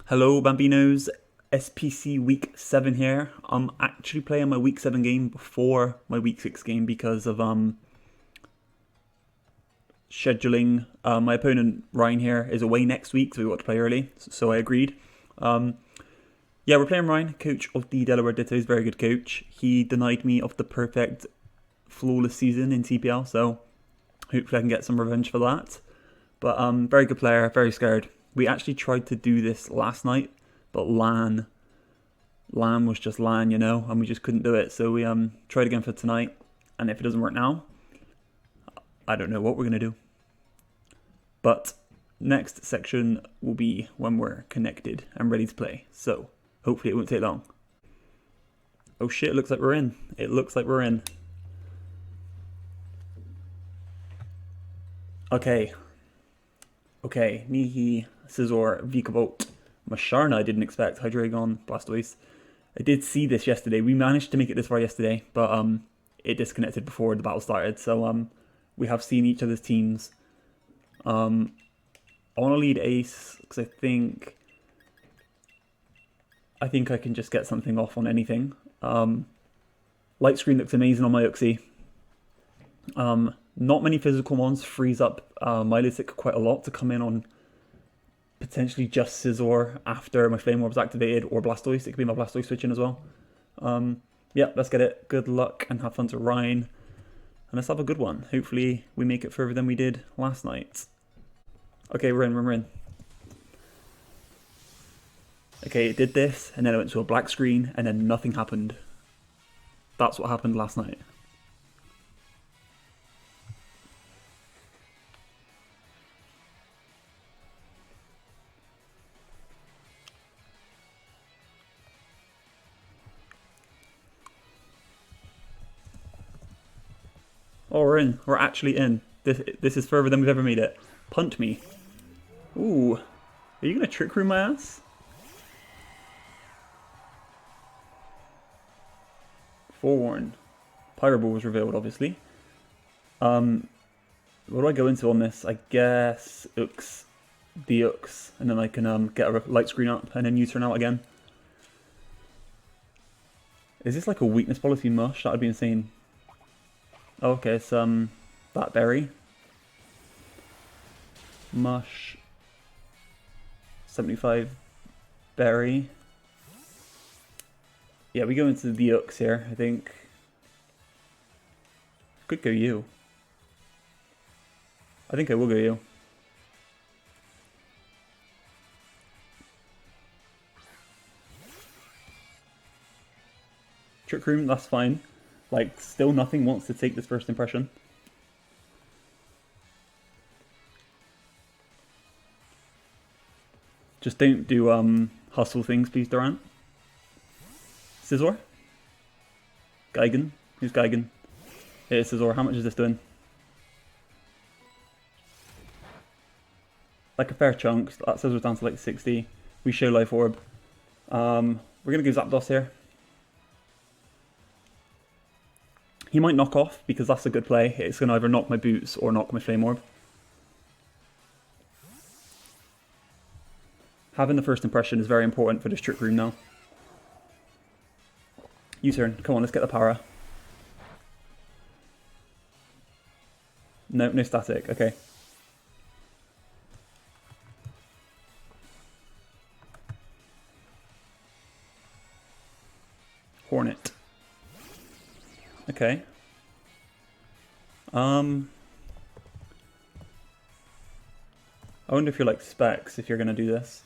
Hello Bambinos, SPC week 7 here. I'm actually playing my week 7 game before my week 6 game because of scheduling. My opponent Ryan here is away next week, so we got to play early, so I agreed. Yeah, we're playing Ryan, coach of the Delaware Dittos, very good coach. He denied me of the perfect flawless season in TPL, so hopefully I can get some revenge for that. But very good player, very scared. We actually tried to do this last night, but LAN was just LAN, you know, and we just couldn't do it. So we tried again for tonight, and if it doesn't work now, I don't know what we're gonna do. But next section will be when we're connected and ready to play. So hopefully it won't take long. Oh shit, it looks like we're in. It looks like we're in. Okay, Nihi, Scizor, Vikavolt, Masharna I didn't expect, Hydreigon, Blastoise. I did see this yesterday. We managed to make it this far yesterday, but it disconnected before the battle started. So we have seen each other's teams. I want to lead Ace because I think I can just get something off on anything. Light Screen looks amazing on my Uxie. Not many physical ones frees up Milotic quite a lot to come in on potentially just Scizor after my Flame Orb's activated, or Blastoise. It could be my Blastoise switching as well. Yeah, let's get it. Good luck and have fun to Ryan. And let's have a good one. Hopefully we make it further than we did last night. Okay, we're in. Okay, it did this, and then it went to a black screen, and then nothing happened. That's what happened last night. Oh, we're in. We're actually in. This is further than we've ever made it. Punt me. Ooh. Are you going to trick room my ass? Forewarn. Pyro Ball was revealed, obviously. What do I go into on this? I guess Ux. The Ux. And then I can get a light screen up and then U-turn out again. Is this like a weakness policy mush? That would be insane. Oh, okay, it's that berry. Mush. 75 berry. Yeah, we go into the Ux here, I think. Could go you. I think I will go you. Trick Room, that's fine. Like, still nothing wants to take this first impression. Just don't do hustle things, please, Durant. Scizor? Geigen? Who's Geigen? It is Scizor. How much is this doing? Like a fair chunk. That Scizor's down to like 60. We show Life Orb. We're going to go Zapdos here. He might knock off because that's a good play. It's going to either knock my boots or knock my Flame Orb. Having the first impression is very important for this Trick Room now. U-turn. Come on, let's get the para. No static. Okay. Hornet. Okay. I wonder if you're like specs if you're gonna do this.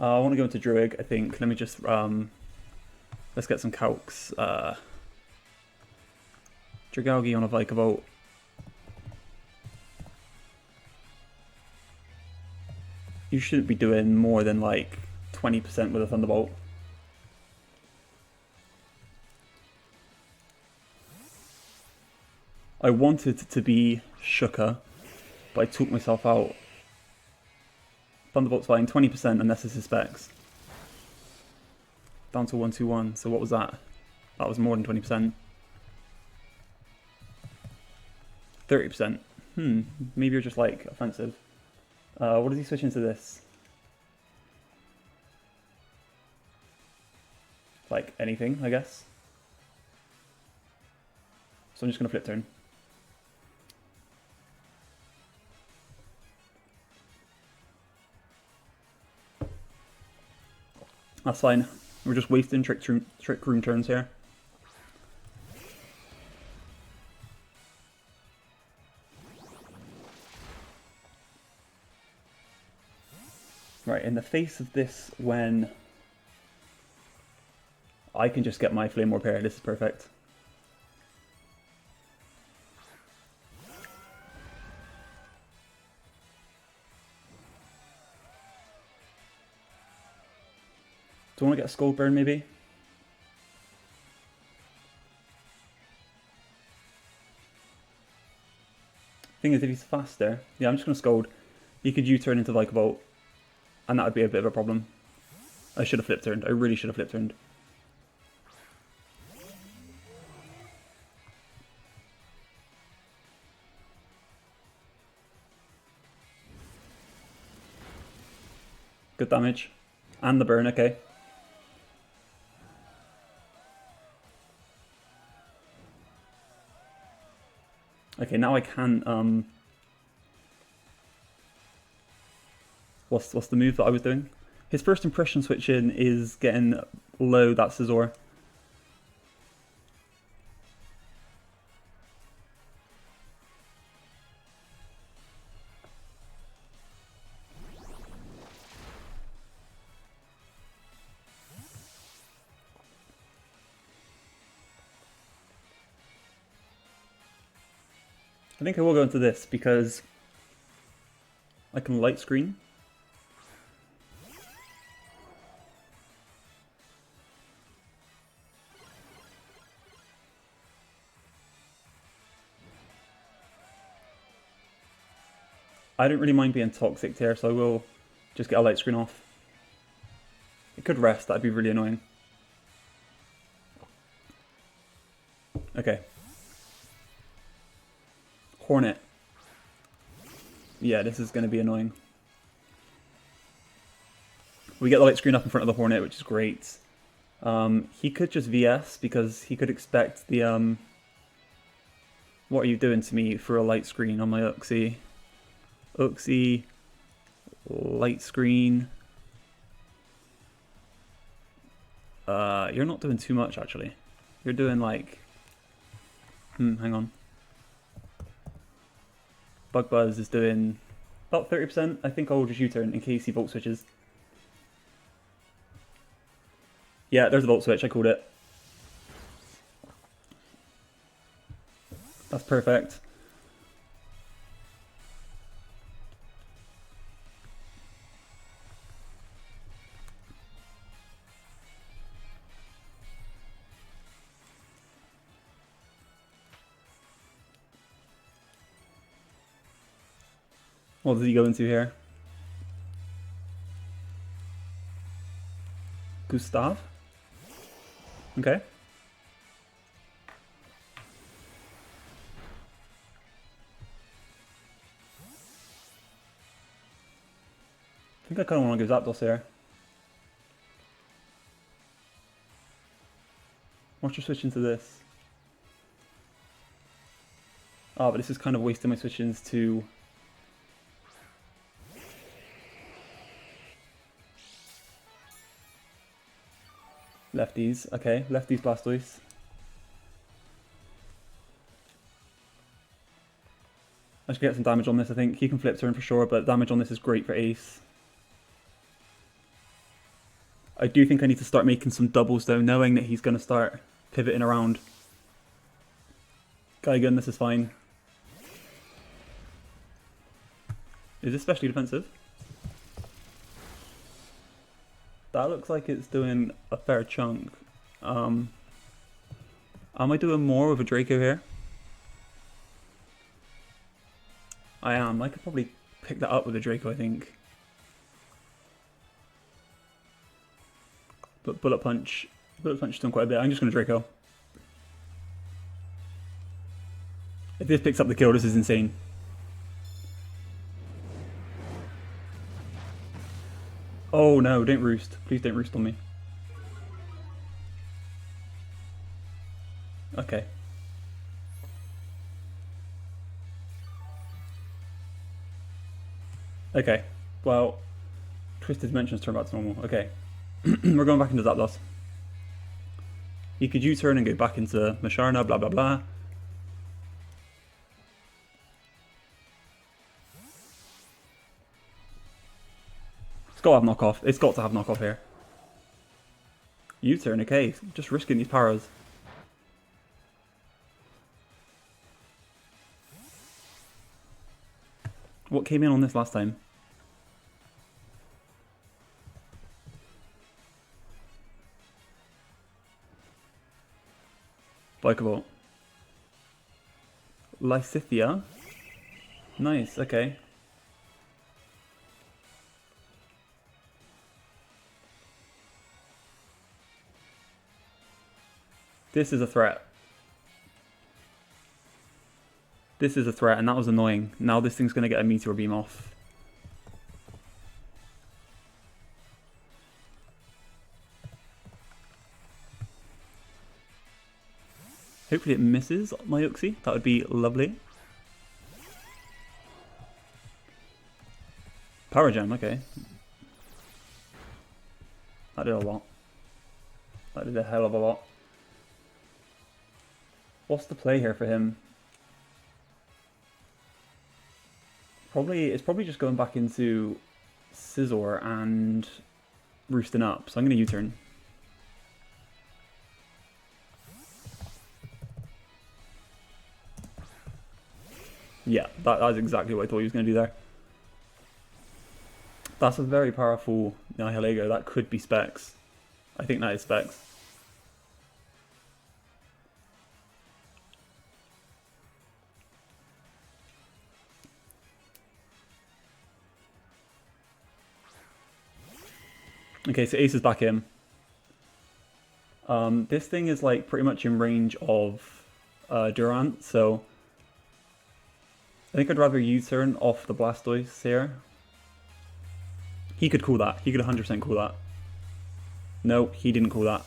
I want to go into Druid, I think. Let me just let's get some calcs. Dragalge on a Vikavolt. You shouldn't be doing more than like 20% with a Thunderbolt. I wanted to be Shooker, but I took myself out. Thunderbolt's fine, 20% unless it's his specs. Down to 121, so what was that? That was more than 20%. 30%. Maybe you're just like offensive. What does he switch into this? like anything, I guess. So I'm just going to flip turn. That's fine. We're just wasting trick room turns here. Right, in the face of this, when I can just get my Flame Orb here, this is perfect. Do I want to get a Skull Burn maybe? Thing is, if he's faster, yeah, I'm just going to Scold. He could U-turn into like a Volt, and that would be a bit of a problem. I should have flip turned. I really should have flip turned. Good damage. And the burn, okay. Okay, now I can, what's the move that I was doing? His first impression switch in is getting low, that's Scizor. I think I will go into this because I can light screen. I don't really mind being toxic here, so I will just get a light screen off. It could rest, that'd be really annoying. Okay. Hornet. Yeah, this is going to be annoying. We get the light screen up in front of the Hornet, which is great. He could just VS because he could expect the... What are you doing to me for a light screen on my Uxie? Uxie, light screen. You're not doing too much actually. You're doing like... hang on. Bug Buzz is doing about 30%. I think I'll just U-turn in case he Volt switches. Yeah, there's a Volt switch, I called it. That's perfect. What does he go into here? Gustav? Okay. I think I kind of want to go Zapdos here. Watch her switch into this. Oh, but this is kind of wasting my switch-ins to... Lefties, okay, lefties Blastoise. I should get some damage on this, I think. He can flip turn for sure, but damage on this is great for Ace. I do think I need to start making some doubles though, knowing that he's going to start pivoting around. Gaigan, this is fine. Is this especially defensive? That looks like it's doing a fair chunk. Am I doing more with a Draco here? I am. I could probably pick that up with a Draco, I think. But Bullet Punch is doing quite a bit. I'm just going to Draco. If this picks up the kill, this is insane. Oh no, don't roost. Please don't roost on me. Okay. Okay. Well, Twisted Dimensions turn back to normal. Okay. We're going back into Zapdos. You could U-turn and go back into Masharna, blah blah blah. It's got to have knockoff. It's got to have knockoff here. U-turn, okay. Just risking these paras. What came in on this last time? Bikeable. Lysithia. Nice, okay. This is a threat. This is a threat, and that was annoying. Now this thing's going to get a Meteor Beam off. Hopefully it misses my Uxie. That would be lovely. Power Gem, okay. That did a lot. That did a hell of a lot. What's the play here for him? It's probably just going back into Scizor and roosting up. So I'm going to U-turn. Yeah, that is exactly what I thought he was going to do there. That's a very powerful Nihilego. That could be Specs. I think that is Specs. Okay, so Ace is back in. This thing is like pretty much in range of Durant, so I think I'd rather U-turn off the Blastoise here. He could cool that. He could 100% cool that. No, he didn't cool that.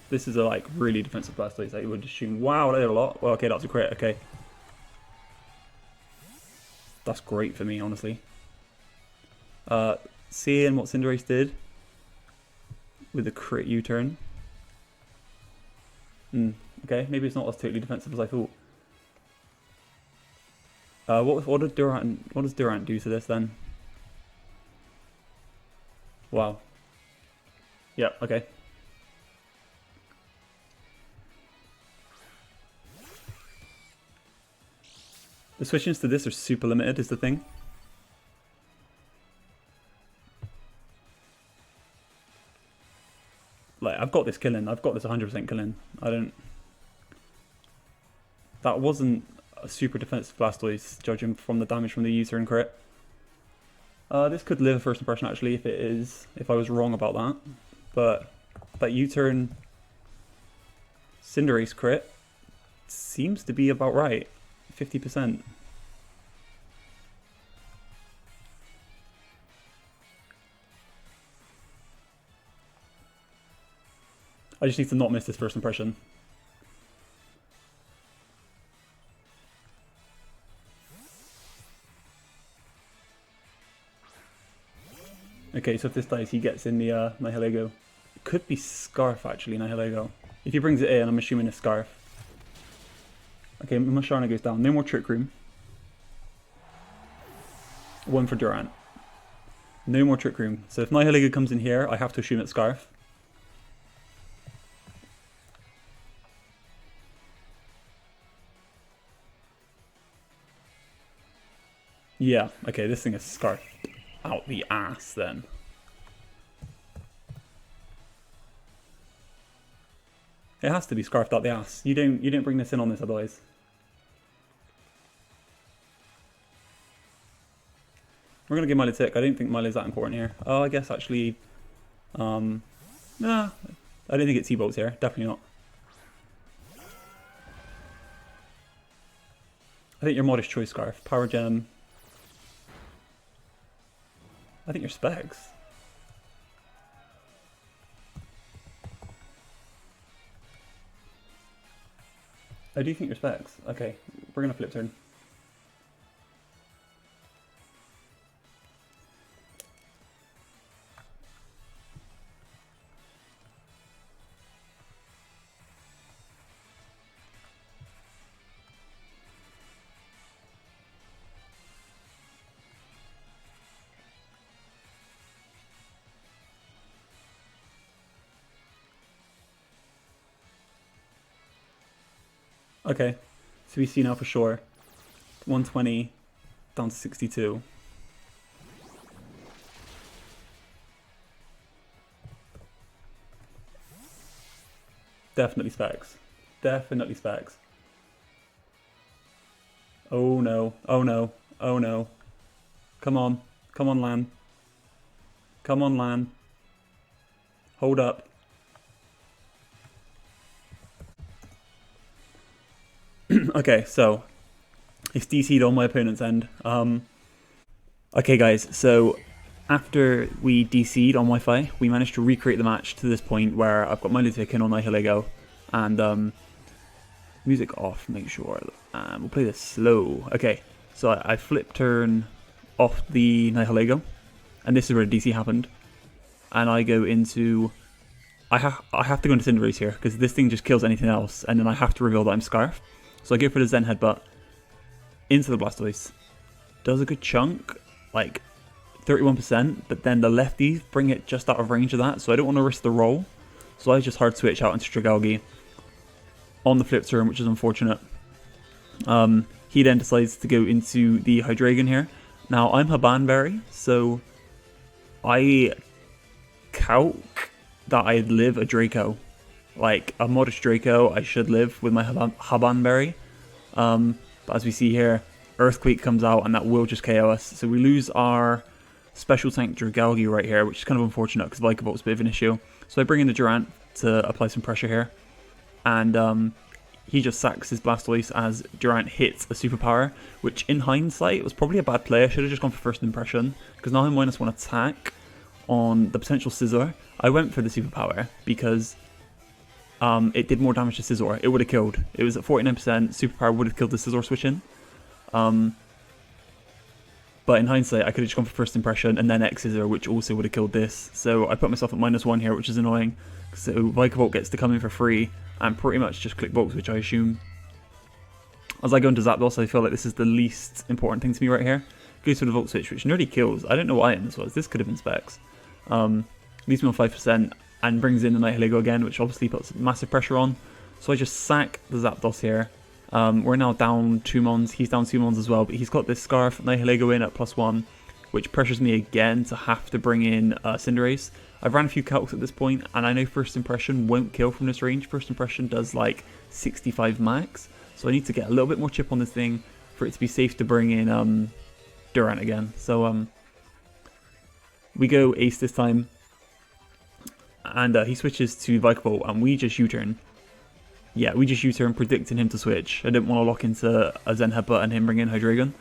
This is a like really defensive Blastoise. I would assume. Wow, that did a lot. Well, okay, that's a crit. Okay, that's great for me, honestly. Seeing what Cinderace did with the crit U-turn. Okay, maybe it's not as totally defensive as I thought. What does Durant do to this then? Wow. Yeah. Okay. The switch-ins to this are super limited, is the thing. Like, I've got this killing. I've got this 100% killing. I don't... That wasn't a super defensive Blastoise, judging from the damage from the U-turn crit. This could live a first impression, actually, if I was wrong about that. But that U-turn Cinderace crit seems to be about right. 50%. I just need to not miss this first impression. Okay, so if this dies, he gets in the Nihilego. It could be Scarf, actually, Nihilego. If he brings it in, I'm assuming it's Scarf. Okay, Masharna goes down. No more Trick Room. One for Durant. No more Trick Room. So if Nihilego comes in here, I have to assume it's Scarf. Yeah, okay, this thing is Scarfed out the ass then. It has to be Scarfed out the ass. You don't bring this in on this otherwise. We're gonna give Milo tick. I don't think Milo's that important here. Oh, I guess actually, nah, I don't think it's T-Bolts here. Definitely not. I think your modest choice, Scarf. Power Gem. I think you're specs. I do think you're specs. Okay, we're gonna flip turn. Okay, so we see now for sure. 120 down to 62. Definitely specs. Definitely specs. Oh no. Oh no. Oh no. Come on. Come on, LAN. Come on, LAN. Hold up. Okay, so it's DC'd on my opponent's end. Okay, guys, so after we DC'd on Wi-Fi, we managed to recreate the match to this point where I've got my Lutic in on Nihilego, and music off, make sure, and we'll play this slow. Okay, so I flip turn off the Nihilego, and this is where the DC happened, and I go into... I have to go into Cinderace here, because this thing just kills anything else, and then I have to reveal that I'm Scarf. So I go for the Zen Headbutt into the Blastoise. Does a good chunk, like 31%, but then the lefties bring it just out of range of that, so I don't want to risk the roll. So I just hard switch out into Dragalge on the flip turn, which is unfortunate. He then decides to go into the Hydreigon here. Now I'm Habanberry, so I calc that I'd live a Draco. Like a modest Draco, I should live with my Habanberry. But as we see here, Earthquake comes out and that will just KO us. So we lose our special tank Dragalge right here, which is kind of unfortunate because Vica Volt's a bit of an issue. So I bring in the Durant to apply some pressure here. And he just sacks his Blastoise as Durant hits a superpower, which in hindsight was probably a bad play. I should have just gone for first impression, because now I'm -1 attack on the potential Scizor. I went for the superpower because it did more damage to Scizor. It would have killed. It was at 49%. Superpower would have killed the Scizor switch in. But in hindsight, I could have just gone for first impression and then X Scizor, which also would have killed this. So I put myself at -1 here, which is annoying. So Vica Volt gets to come in for free and pretty much just click Volt, which I assume. As I go into Zapdos, I feel like this is the least important thing to me right here. Goes for the Volt switch, which nearly kills. I don't know why this was. This could have been specs. Leaves me on 5%. And brings in the Nihilego again, which obviously puts massive pressure on. So I just sack the Zapdos here. We're now down 2 Mons. He's down 2 Mons as well, but he's got this Scarf Nihilego in at +1, which pressures me again to have to bring in Cinderace. I've ran a few calcs at this point, and I know First Impression won't kill from this range. First Impression does like 65 max, so I need to get a little bit more chip on this thing for it to be safe to bring in Durant again. So we go Ace this time. And he switches to Vica Volt, and we just U-turn. Yeah, we just U-turn, predicting him to switch. I didn't want to lock into a Zen Headbutt and him bring in Hydreigon.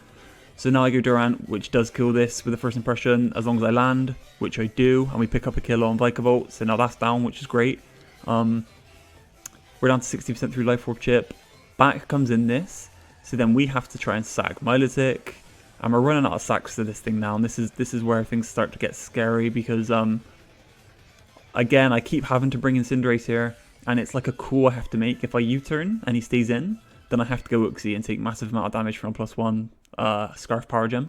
So now I go Durant, which does kill this with the first impression, as long as I land, which I do, and we pick up a kill on Vica Volt. So now that's down, which is great. We're down to 60% through Life Orb chip. Back comes in this, so then we have to try and sack Milotic, and we're running out of sacks to this thing now. And this is where things start to get scary because again, I keep having to bring in Cinderace here, and it's like a call I have to make. If I U-turn and he stays in, then I have to go Uxie and take massive amount of damage from +1 Scarf Power Gem.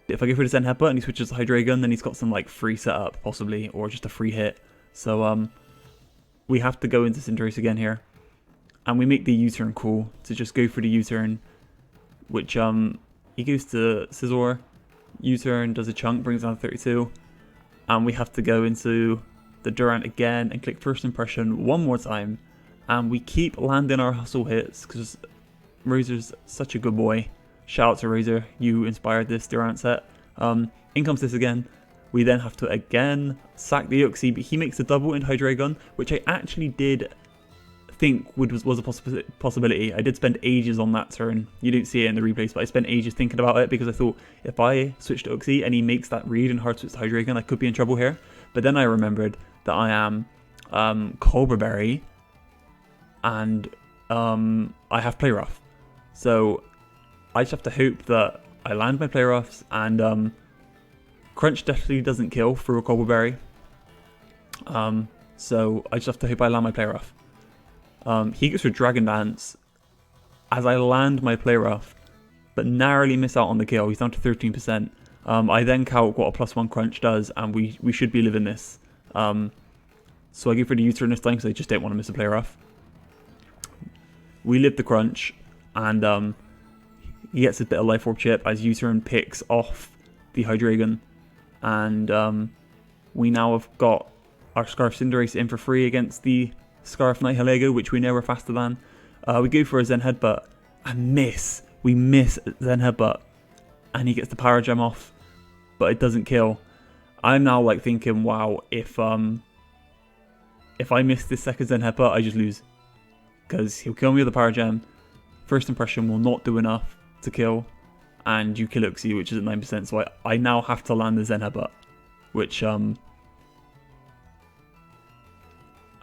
If I go for the Zen Headbutt and he switches to Hydreigon, then he's got some like free setup, possibly, or just a free hit. So we have to go into Cinderace again here. And we make the U-turn call to just go for the U-turn, which he goes to Scizor, U-turn, does a chunk, brings down to 32. And we have to go into the Durant again and click first impression one more time. And we keep landing our hustle hits because Razor's such a good boy. Shout out to Razor, you inspired this Durant set. In comes this again. We then have to again sack the Uxie, but he makes a double into Hydreigon, which I actually did think was a possibility. I did spend ages on that turn. You didn't see it in the replays, but I spent ages thinking about it because I thought if I switch to Uxie and he makes that read and hard switch to Hydreigon, I could be in trouble here. But then I remembered that I am Cobra Berry and I have Play Rough. So I just have to hope that I land my Play Roughs, and Crunch definitely doesn't kill through a Cobra Berry. So I just have to hope I land my Play Rough. He gets for Dragon Dance as I land my Play Rough, but narrowly miss out on the kill. He's down to 13%. I then calc what a +1 Crunch does, and we should be living this. So I go for the U-turn this time because I just don't want to miss a Play Rough. We live the Crunch, and he gets a bit of Life Orb chip as U-turn picks off the Hydreigon, and we now have got our Scarf Cinderace in for free against the Scarf Nihilego, which we know we're faster than. We go for a Zen Headbutt and miss. We miss Zen Headbutt, and he gets the Power Gem off, but it doesn't kill. I'm now like thinking, wow, if I miss this second Zen Headbutt, I just lose, because he'll kill me with the Power Gem. First impression will not do enough to kill, and you kill Uxie, which is at 9%. So I now have to land the Zen Headbutt, which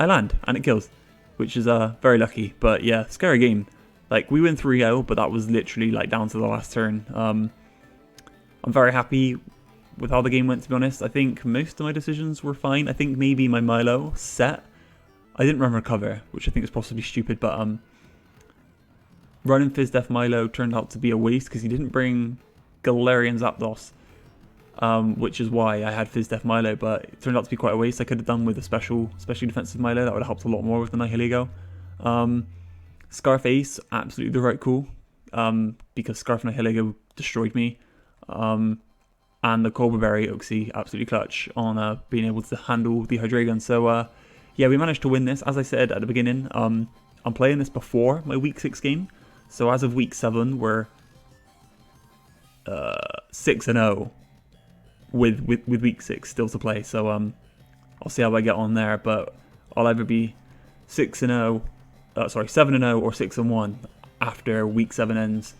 I land, and it kills, which is very lucky. But yeah, scary game. Like, we win 3-0, but that was literally like down to the last turn. I'm very happy with how the game went, to be honest. I think most of my decisions were fine. I think maybe my Milo set, I didn't run recover, which I think is possibly stupid, but running Fizz Def Milo turned out to be a waste because he didn't bring Galarian Zapdos. Which is why I had Fizz Def Milo, but it turned out to be quite a waste. I could have done with a specially defensive Milo. That would have helped a lot more with the Nihilego. Scarface, absolutely the right call, because Scarf Nihilego destroyed me. And the Cobra Berry Uxie, absolutely clutch on being able to handle the Hydreigon. So yeah, we managed to win this. As I said at the beginning, I'm playing this before my Week 6 game. So as of Week 7, we're 6-0. With Week 6 still to play, so I'll see how I get on there, but I'll either be 7-0 or 6-1 after Week 7 ends,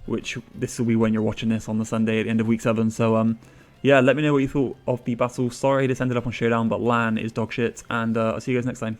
which this will be when you're watching this on the Sunday at the end of Week 7. So yeah, let me know what you thought of the battle. Sorry this ended up on Showdown, but LAN is dog shit, and I'll see you guys next time.